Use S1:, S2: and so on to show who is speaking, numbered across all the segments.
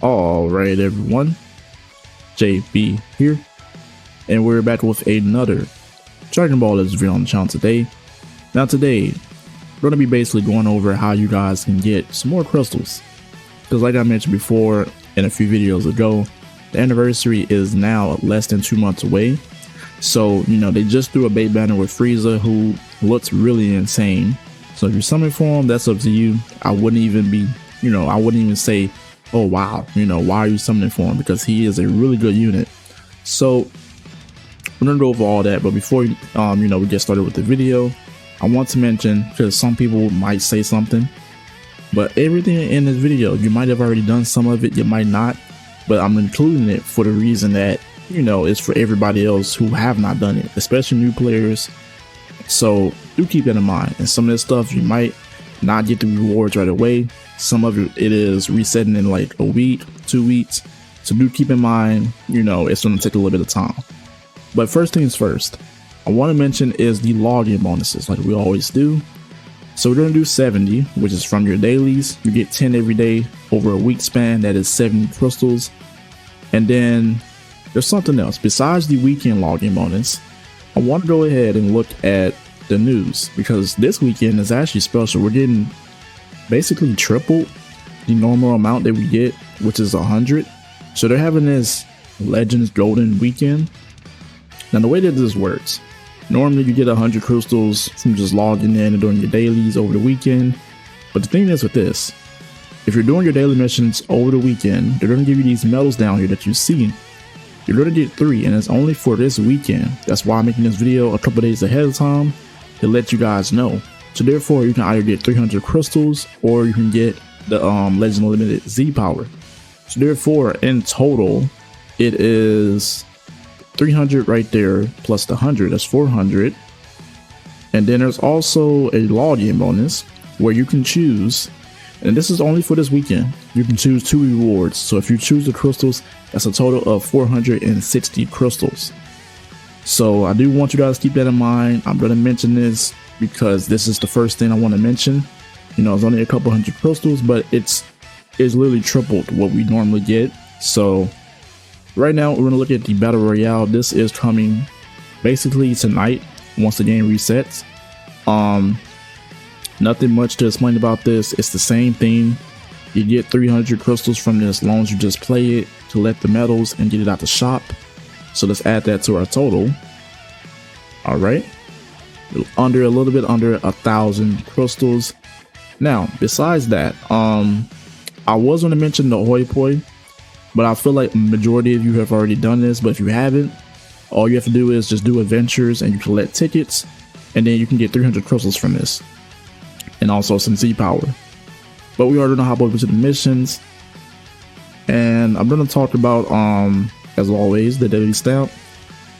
S1: Alright everyone, JB here, and we're back with another Dragon Ball Z video on the channel today. Now today, we're going to be basically going over how you guys can get some more crystals. Because like I mentioned before in a few videos ago, the anniversary is now less than 2 months away. So, you know, they just threw a bait banner with Frieza who looks really insane. So if you're summoning for him, that's up to you. I wouldn't even be, I wouldn't even say, oh wow, why are you summoning for him? Because he is a really good unit. So we're gonna go over all that, but before we get started with the video, I want to mention, because some people might say something, but everything in this video, you might have already done some of it, you might not, but I'm including it for the reason that it's for everybody else who have not done it, especially new players. So do keep that in mind. And some of this stuff you might not get the rewards right away. Some of it is resetting in like a week, 2 weeks. So do keep in mind, it's going to take a little bit of time. But first things first, I want to mention is the login bonuses like we always do. So we're going to do 70, which is from your dailies. You get 10 every day over a week span. That is 70 crystals. And then there's something else besides the weekend login bonus. I want to go ahead and look at the news because this weekend is actually special. We're getting basically triple the normal amount that we get, which is 100. So they're having this Legends Golden Weekend. Now the way that this works, normally you get 100 crystals from just logging in and doing your dailies over the weekend. But the thing is with this, if you're doing your daily missions over the weekend, they're going to give you these medals down here that you see. You're going to get 3, and it's only for this weekend. That's why I'm making this video a couple days ahead of time to let you guys know. So therefore, you can either get 300 crystals or you can get the Legend Limited Z power. So therefore, in total, it is 300 right there plus the 100. That's 400. And then there's also a login bonus where you can choose, and this is only for this weekend, you can choose 2 rewards. So if you choose the crystals, that's a total of 460 crystals. So I do want you guys to keep that in mind. I'm going to mention this because this is the first thing I want to mention. It's only a couple hundred crystals, but it's literally tripled what we normally get. So right now we're going to look at the battle royale. This is coming basically tonight once the game resets. Nothing much to explain about this. It's the same thing. You get 300 crystals from this as long as you just play it, collect the medals, and get it out the shop. So let's add that to our total. All right, a little bit under 1,000 crystals. Now, besides that, I was going to mention the hoi poi, but I feel like majority of you have already done this. But if you haven't, all you have to do is just do adventures and you collect tickets, and then you can get 300 crystals from this, and also some Z power. But we are going to hop over to the missions, and I'm going to talk about as always, the daily stamp,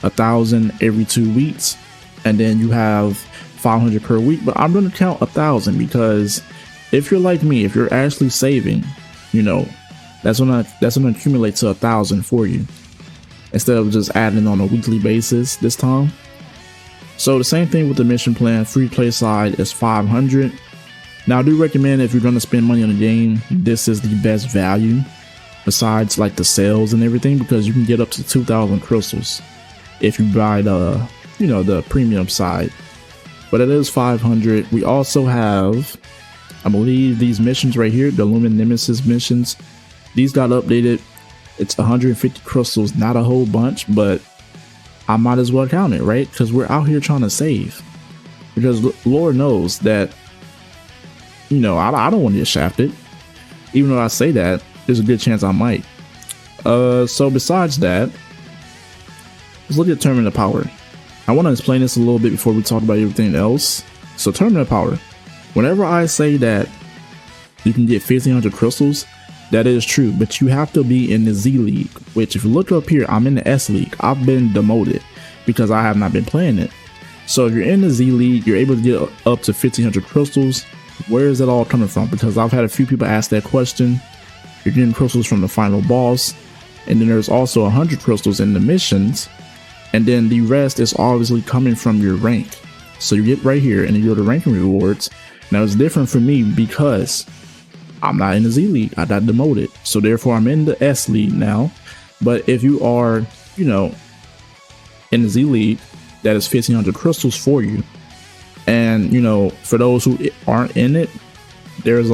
S1: 1,000 every 2 weeks, and then you have 500 per week. But I'm going to count 1,000 because if you're like me, if you're actually saving, that's gonna accumulate to 1,000 for you instead of just adding on a weekly basis this time. So the same thing with the mission plan. Free play side is 500. Now I do recommend if you're going to spend money on the game, this is the best value besides like the sales and everything, because you can get up to 2,000 crystals if you buy the the premium side. But it is 500. We also have, I believe, these missions right here, the Lumen Nemesis missions. These got updated. It's 150 crystals, not a whole bunch, but I might as well count it, right? Because we're out here trying to save, because Lord knows that I don't want to get shafted. Even though I say that, there's a good chance I might. So besides that, let's look at Tournament of Power. I want to explain this a little bit before we talk about everything else. So Tournament of Power, whenever I say that you can get 1,500 crystals, that is true, but you have to be in the Z League, which if you look up here, I'm in the S League. I've been demoted because I have not been playing it. So if you're in the Z League, you're able to get up to 1,500 crystals. Where is it all coming from? Because I've had a few people ask that question. you're getting crystals from the final boss, and then there's also 100 crystals in the missions, and then the rest is obviously coming from your rank. So you get right here and you go to ranking rewards. Now it's different for me because I'm not in the Z League, I got demoted, so therefore I'm in the S League now. But if you are, you know, in the Z League, that is 1500 crystals for you. And you know, for those who aren't in it, there's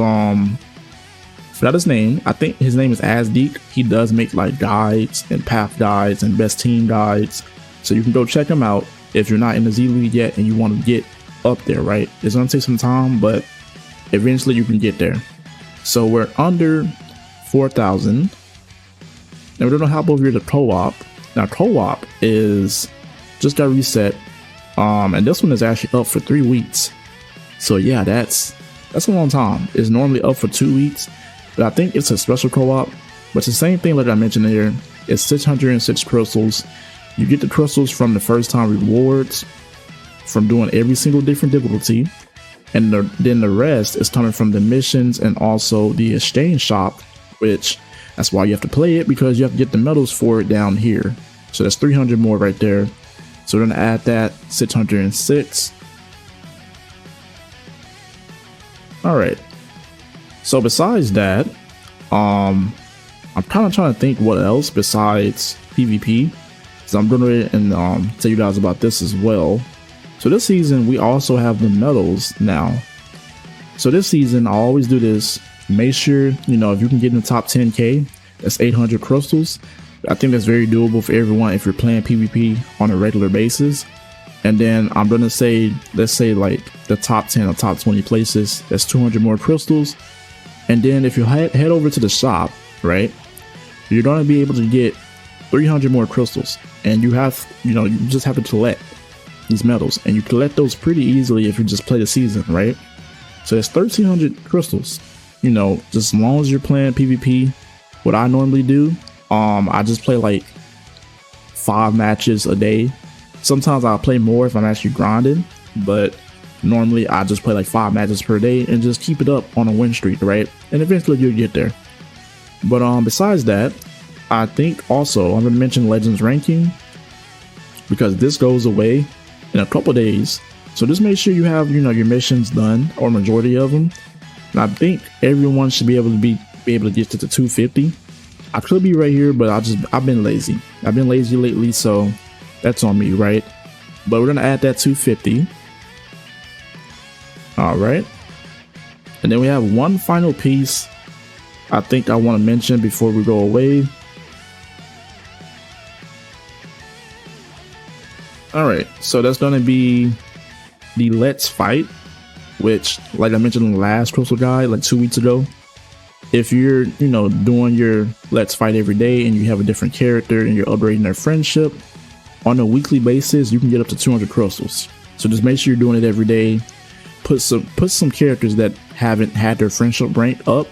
S1: forgot his name, I think his name is Azdeek. He does make like guides and path guides and best team guides, so you can go check him out if you're not in the Z League yet and you want to get up there, right? It's gonna take some time, but eventually you can get there. So we're under 4,000. Now we're gonna hop over here to co-op. Now co-op is just got reset, and this one is actually up for 3 weeks. So yeah, that's a long time. It's normally up for 2 weeks, but I think it's a special co-op. But it's the same thing like I mentioned here. It's 606 crystals. You get the crystals from the first time rewards from doing every single different difficulty, and then the rest is coming from the missions and also the exchange shop, which that's why you have to play it, because you have to get the medals for it down here. So that's 300 more right there. So we're gonna add that 606. All right. So besides that, I'm kind of trying to think what else besides PvP. So I'm going to tell you guys about this as well. So this season we also have the medals now. So this season I always do this. Make sure, you know, if you can get in the top 10k, that's 800 crystals. I think that's very doable for everyone if you're playing PvP on a regular basis. And then I'm gonna say, let's say like the top 10 or top 20 places, that's 200 more crystals. And then if you head over to the shop, right, you're gonna be able to get 300 more crystals. And you have, you know, you just have to collect these medals, and you collect those pretty easily if you just play the season, right? So that's 1300 crystals. You know, just as long as you're playing PvP. What I normally do, I just play like 5 matches a day. Sometimes I'll play more if I'm actually grinding, but normally I just play like 5 matches per day and just keep it up on a win streak, right? And eventually you'll get there. But besides that, I think also I'm gonna mention Legends ranking, because this goes away in a couple days. So just make sure you have, you know, your missions done, or majority of them. And I think everyone should be able to be able to get to the 250. I could be right here, but I've been lazy. I've been lazy lately, so that's on me, right? But we're gonna add that 250. All right. And then we have one final piece I think I want to mention before we go away. All right, so that's gonna be the Let's Fight, which, like I mentioned in the last crystal guide like 2 weeks ago, if you're, you know, doing your Let's Fight every day and you have a different character and you're upgrading their friendship on a weekly basis, you can get up to 200 crystals. So just make sure you're doing it every day. Put some characters that haven't had their friendship rank up,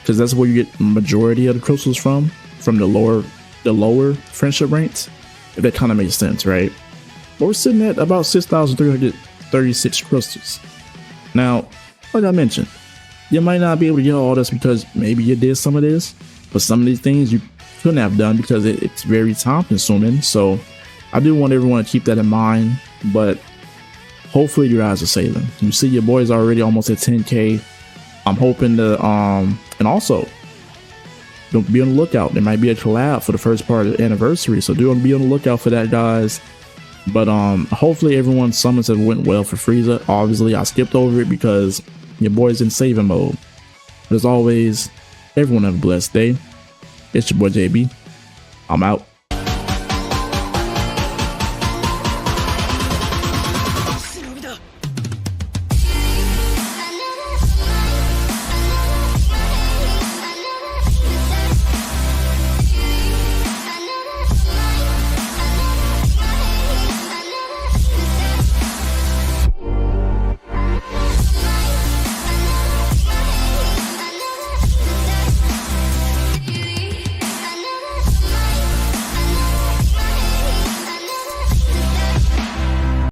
S1: because that's where you get the majority of the crystals from the lower friendship ranks, if that kind of makes sense, right? But we're sitting at about 6,336 crystals. Now, like I mentioned, you might not be able to get all this because maybe you did some of this, but some of these things you couldn't have done because it's very time consuming. So I do want everyone to keep that in mind, but hopefully your eyes are saving. You see your boys already almost at 10k. I'm hoping to and also don't be on the lookout. There might be a collab for the first part of the anniversary, so do be on the lookout for that, guys. But hopefully everyone's summons have went well for Frieza. Obviously I skipped over it because your boy's in saving mode. But as always, everyone have a blessed day. It's your boy JB. I'm out.